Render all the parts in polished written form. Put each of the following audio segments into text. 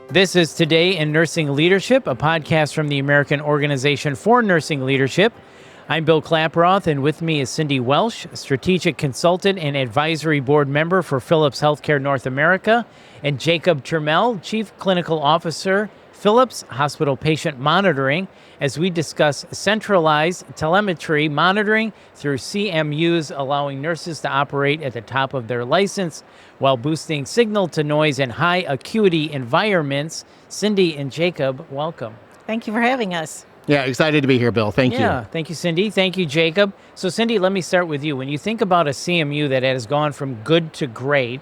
This is Today in Nursing Leadership, a podcast from the American Organization for Nursing Leadership. I'm Bill Klaproth, and with me is Cindy Welsh, Strategic Consultant and Advisory Board Member for Philips Healthcare North America, and Jacob Turmell, Chief Clinical Officer, Philips Hospital Patient Monitoring, as we discuss centralized telemetry monitoring through CMUs, allowing nurses to operate at the top of their license while boosting signal-to-noise and high-acuity environments. Cindy and Jacob, welcome. Thank you for having us. Yeah, excited to be here, Bill. Thank you. Yeah, thank you, Cindy. Thank you, Jacob. So, Cindy, let me start with you. When you think about a CMU that has gone from good to great,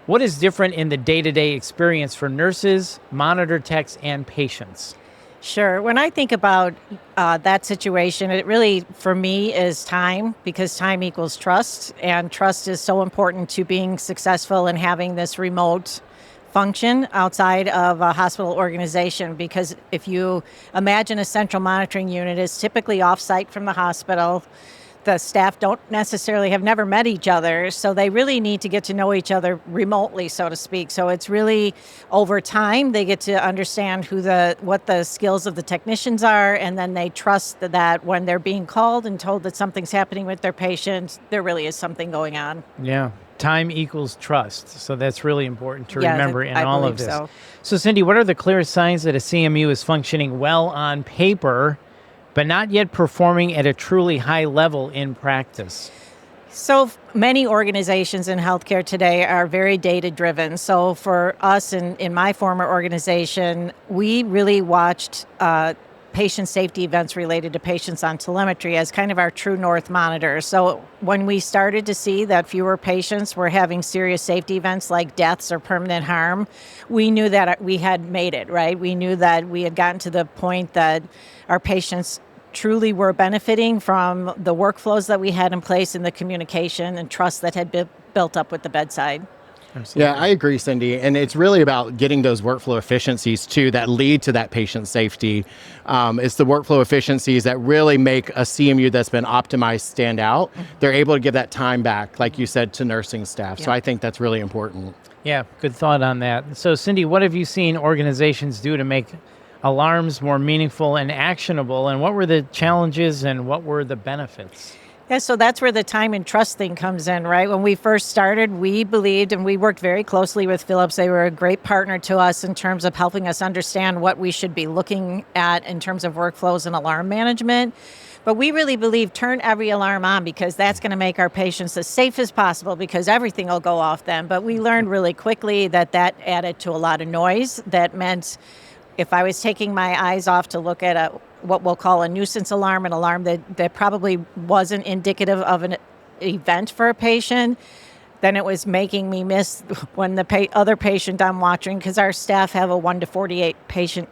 what is different in the day-to-day experience for nurses, monitor techs, and patients? Sure. When I think about that situation, it really, for me, is time, because time equals trust, and trust is so important to being successful and having this remote function outside of a hospital organization. Because if you imagine a central monitoring unit is typically off-site from the hospital, the staff don't necessarily have never met each other, so they really need to get to know each other remotely, so to speak. So it's really over time they get to understand what the skills of the technicians are, and then they trust that when they're being called and told that something's happening with their patient, there really is something going on. Yeah. Time equals trust. So that's really important to remember in I all believe of this. So, Cindy, what are the clearest signs that a CMU is functioning well on paper, but not yet performing at a truly high level in practice? So many organizations in healthcare today are very data-driven. So for us in my former organization, we really watched patient safety events related to patients on telemetry as kind of our true north monitor. So when we started to see that fewer patients were having serious safety events like deaths or permanent harm, we knew that we had made it, right? We knew that we had gotten to the point that our patients truly were benefiting from the workflows that we had in place and the communication and trust that had been built up with the bedside. Absolutely. Yeah, I agree, Cindy. And it's really about getting those workflow efficiencies, too, that lead to that patient safety. It's the workflow efficiencies that really make a CMU that's been optimized stand out. Mm-hmm. They're able to give that time back, like you said, to nursing staff. Yeah. So I think that's really important. Yeah, good thought on that. So, Cindy, what have you seen organizations do to make alarms more meaningful and actionable? And what were the challenges and what were the benefits? Yeah, so that's where the time and trust thing comes in, right? When we first started, we believed, and we worked very closely with Philips. They were a great partner to us in terms of helping us understand what we should be looking at in terms of workflows and alarm management. But we really believe turn every alarm on, because that's going to make our patients as safe as possible, because everything will go off then. But we learned really quickly that added to a lot of noise. That meant if I was taking my eyes off to look at what we'll call a nuisance alarm, an alarm that probably wasn't indicative of an event for a patient, then it was making me miss when the other patient I'm watching, because our staff have a 1:48 patient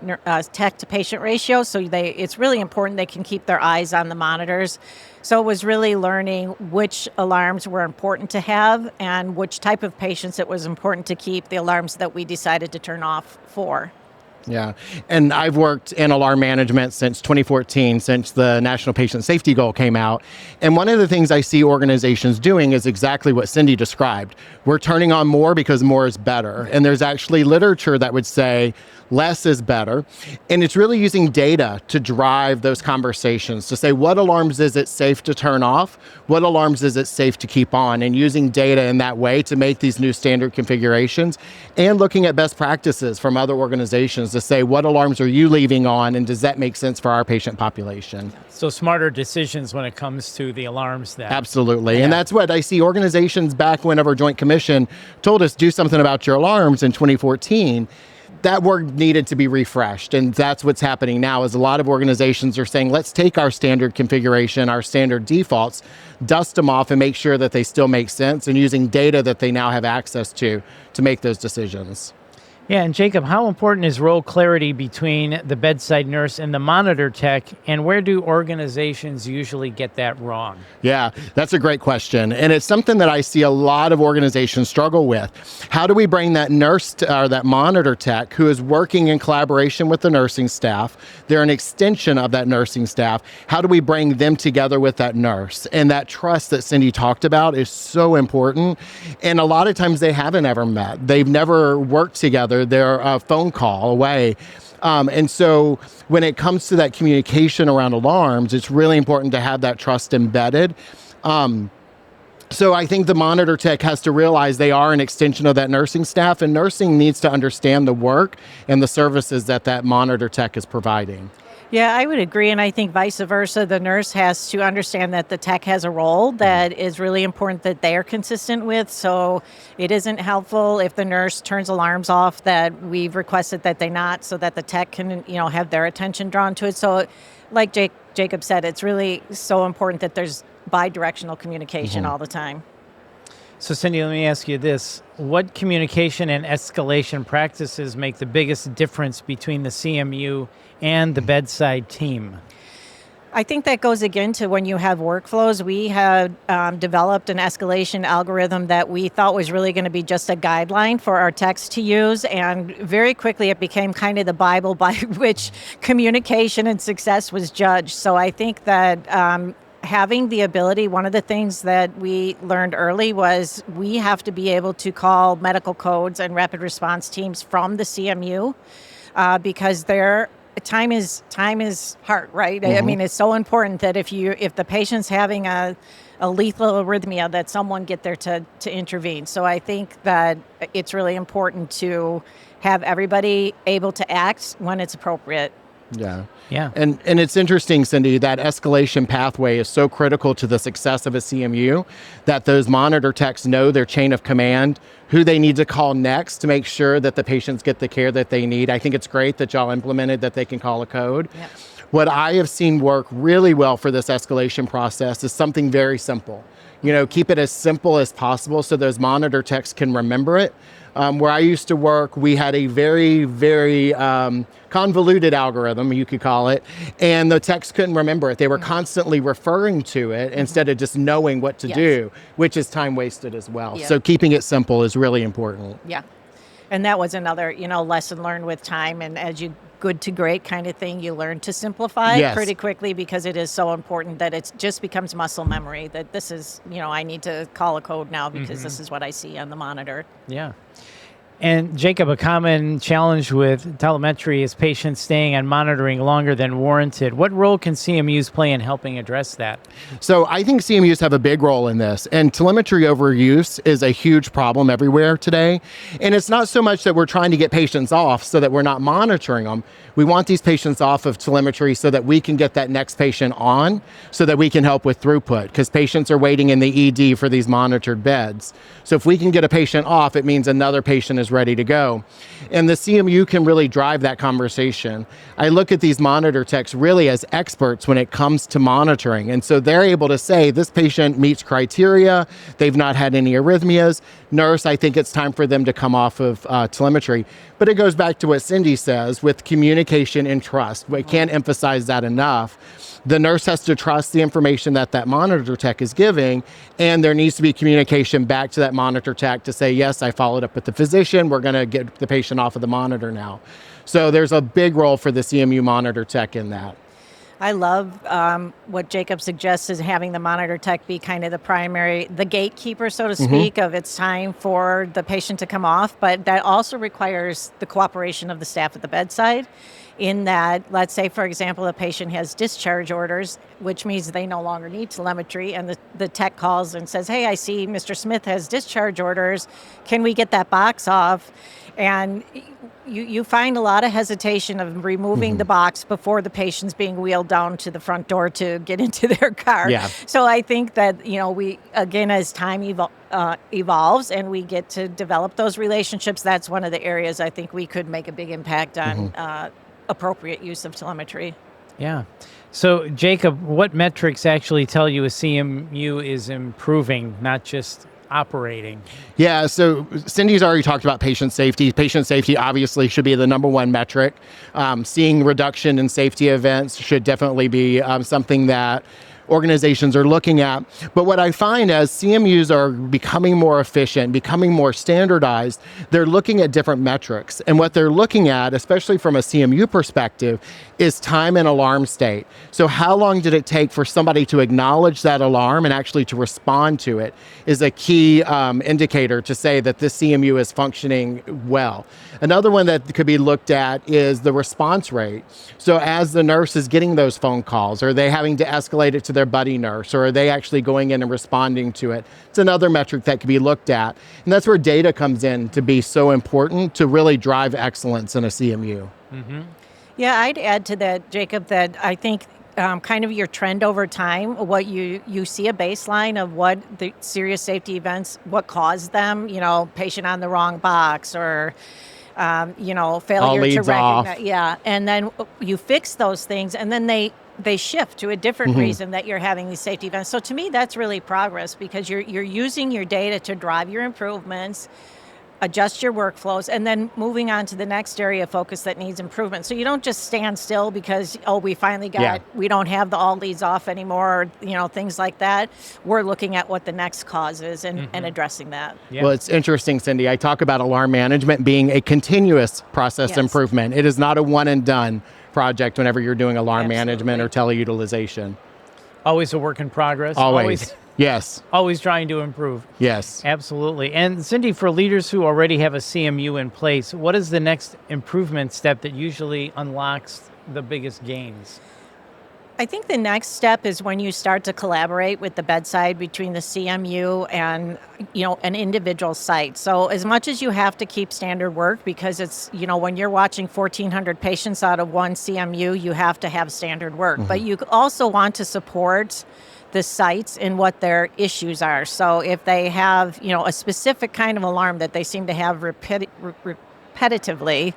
tech-to-patient ratio, so it's really important they can keep their eyes on the monitors. So it was really learning which alarms were important to have and which type of patients it was important to keep the alarms that we decided to turn off for. Yeah, and I've worked in alarm management since 2014, since the National Patient Safety Goal came out. And one of the things I see organizations doing is exactly what Cindy described. We're turning on more because more is better. And there's actually literature that would say less is better. And it's really using data to drive those conversations, to say what alarms is it safe to turn off, what alarms is it safe to keep on, and using data in that way to make these new standard configurations, and looking at best practices from other organizations to say what alarms are you leaving on, and does that make sense for our patient population? So smarter decisions when it comes to the alarms then. Absolutely. Yeah. And that's what I see organizations back whenever Joint Commission told us do something about your alarms in 2014. That work needed to be refreshed, and that's what's happening now. Is a lot of organizations are saying, let's take our standard configuration, our standard defaults, dust them off, and make sure that they still make sense, and using data that they now have access to make those decisions. Yeah, and Jacob, how important is role clarity between the bedside nurse and the monitor tech, and where do organizations usually get that wrong? Yeah, that's a great question, and it's something that I see a lot of organizations struggle with. How do we bring that nurse or that monitor tech who is working in collaboration with the nursing staff? They're an extension of that nursing staff. How do we bring them together with that nurse? And that trust that Cindy talked about is so important, and a lot of times they haven't ever met. They've never worked together. other. They're a phone call away. And so when it comes to that communication around alarms, it's really important to have that trust embedded. So I think the monitor tech has to realize they are an extension of that nursing staff, and nursing needs to understand the work and the services that that monitor tech is providing. Yeah, I would agree. And I think vice versa, the nurse has to understand that the tech has a role that is really important that they're consistent with. So it isn't helpful if the nurse turns alarms off that we've requested that they not, so that the tech can, have their attention drawn to it. So like Jacob said, it's really so important that there's bi-directional communication all the time. So Cindy, let me ask you this. What communication and escalation practices make the biggest difference between the CMU and the bedside team? I think that goes again to when you have workflows. We have developed an escalation algorithm that we thought was really going to be just a guideline for our techs to use. And very quickly it became kind of the Bible by which communication and success was judged. So I think that having the ability, one of the things that we learned early was we have to be able to call medical codes and rapid response teams from the CMU because their time is hard, right? I mean, it's so important that if the patient's having a lethal arrhythmia, that someone get there to intervene. So I think that it's really important to have everybody able to act when it's appropriate. Yeah. And it's interesting, Cindy, that escalation pathway is so critical to the success of a CMU that those monitor techs know their chain of command, who they need to call next to make sure that the patients get the care that they need. I think it's great that y'all implemented that they can call a code. Yep. What I have seen work really well for this escalation process is something very simple. Keep it as simple as possible so those monitor techs can remember it. Where I used to work, we had a very, very convoluted algorithm, you could call it, and the techs couldn't remember it. They were constantly referring to it instead of just knowing what to do, which is time wasted as well. Yeah. So keeping it simple is really important. Yeah. And that was another, lesson learned with time. And as you good to great kind of thing, you learn to simplify pretty quickly because it is so important that it just becomes muscle memory that this is, I need to call a code now because this is what I see on the monitor. Yeah. And Jacob, a common challenge with telemetry is patients staying on monitoring longer than warranted. What role can CMUs play in helping address that? So I think CMUs have a big role in this, and telemetry overuse is a huge problem everywhere today. And it's not so much that we're trying to get patients off so that we're not monitoring them. We want these patients off of telemetry so that we can get that next patient on so that we can help with throughput, because patients are waiting in the ED for these monitored beds. So if we can get a patient off, it means another patient is ready to go. And the CMU can really drive that conversation. I look at these monitor techs really as experts when it comes to monitoring. And so they're able to say, this patient meets criteria, they've not had any arrhythmias. Nurse, I think it's time for them to come off of telemetry. But it goes back to what Cindy says with communication and trust. We can't emphasize that enough. The nurse has to trust the information that that monitor tech is giving, and there needs to be communication back to that monitor tech to say, yes, I followed up with the physician, we're going to get the patient off of the monitor now. So there's a big role for the CMU monitor tech in that. I love what Jacob suggests is having the monitor tech be kind of the gatekeeper, so to speak, of it's time for the patient to come off. But that also requires the cooperation of the staff at the bedside in that, let's say, for example, a patient has discharge orders, which means they no longer need telemetry. And the tech calls and says, hey, I see Mr. Smith has discharge orders. Can we get that box off? And you find a lot of hesitation of removing the box before the patient's being wheeled down to the front door to get into their car. Yeah. So I think that, we, again, as time evolves and we get to develop those relationships, that's one of the areas I think we could make a big impact on appropriate use of telemetry. Yeah. So, Jacob, what metrics actually tell you a CMU is improving, not just operating? Yeah, so Cindy's already talked about patient safety. Patient safety obviously should be the number one metric. Seeing reduction in safety events should definitely be something that organizations are looking at. But what I find as CMUs are becoming more efficient, becoming more standardized, they're looking at different metrics. And what they're looking at, especially from a CMU perspective, is time and alarm state. So how long did it take for somebody to acknowledge that alarm and actually to respond to it is a key indicator to say that this CMU is functioning well. Another one that could be looked at is the response rate. So as the nurse is getting those phone calls, are they having to escalate it to their buddy nurse, or are they actually going in and responding to it? It's another metric that could be looked at. And that's where data comes in to be so important to really drive excellence in a CMU. Mm-hmm. Yeah, I'd add to that, Jacob, that I think kind of your trend over time, what you see a baseline of what the serious safety events, what caused them, patient on the wrong box or, failure to recognize. Yeah, and then you fix those things and then they shift to a different reason that you're having these safety events. So to me, that's really progress because you're using your data to drive your improvements, adjust your workflows, and then moving on to the next area of focus that needs improvement. So you don't just stand still because, we finally we don't have the all leads off anymore, or, things like that. We're looking at what the next cause is and addressing that. Yeah. Well, it's interesting, Cindy. I talk about alarm management being a continuous process improvement. It is not a one and done project whenever you're doing alarm management or teleutilization. Always a work in progress. Always. Yes. Always trying to improve. Yes. Absolutely. And Cindy, for leaders who already have a CMU in place, what is the next improvement step that usually unlocks the biggest gains? I think the next step is when you start to collaborate with the bedside between the CMU and, an individual site. So as much as you have to keep standard work, because it's, when you're watching 1,400 patients out of one CMU, you have to have standard work. But you also want to support the sites in what their issues are. So if they have, a specific kind of alarm that they seem to have repetitively,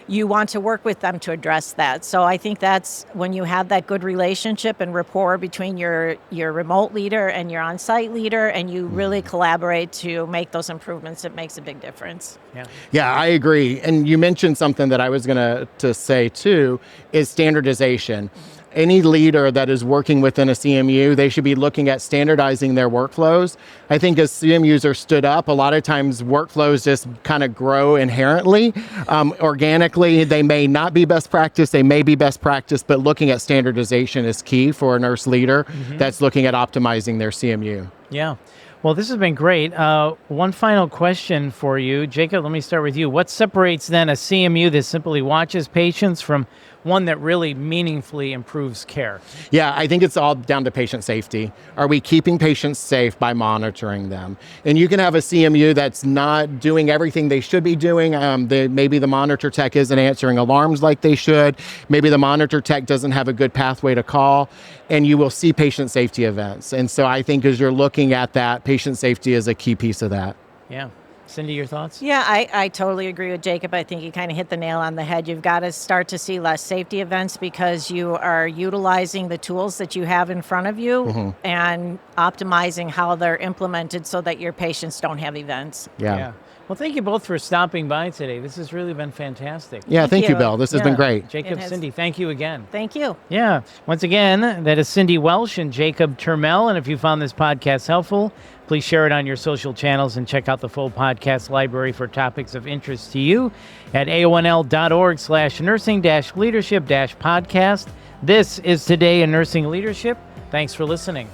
you want to work with them to address that. So I think that's when you have that good relationship and rapport between your remote leader and your on-site leader, and you really collaborate to make those improvements, it makes a big difference. Yeah, I agree. And you mentioned something that I was going to say too, is standardization. Any leader that is working within a CMU, they should be looking at standardizing their workflows. I think as CMUs are stood up, a lot of times workflows just kind of grow inherently, organically. They may not be best practice, they may be best practice, but looking at standardization is key for a nurse leader that's looking at optimizing their CMU. Yeah. Well, this has been great. One final question for you. Jacob, let me start with you. What separates then a CMU that simply watches patients from one that really meaningfully improves care? Yeah, I think it's all down to patient safety. Are we keeping patients safe by monitoring them? And you can have a CMU that's not doing everything they should be doing. Maybe the monitor tech isn't answering alarms like they should. Maybe the monitor tech doesn't have a good pathway to call, and you will see patient safety events. And so I think as you're looking at that, patient safety is a key piece of that. Yeah. Cindy, your thoughts? Yeah, I totally agree with Jacob. I think you kind of hit the nail on the head. You've got to start to see less safety events because you are utilizing the tools that you have in front of you and optimizing how they're implemented so that your patients don't have events. Yeah. Well, thank you both for stopping by today. This has really been fantastic. Yeah, thank you, Bill. This has been great. Jacob, Cindy, thank you again. Thank you. Yeah. Once again, that is Cindy Welsh and Jacob Turmell. And if you found this podcast helpful, please share it on your social channels and check out the full podcast library for topics of interest to you at aonl.org/nursing-leadership-podcast. This is Today in Nursing Leadership. Thanks for listening.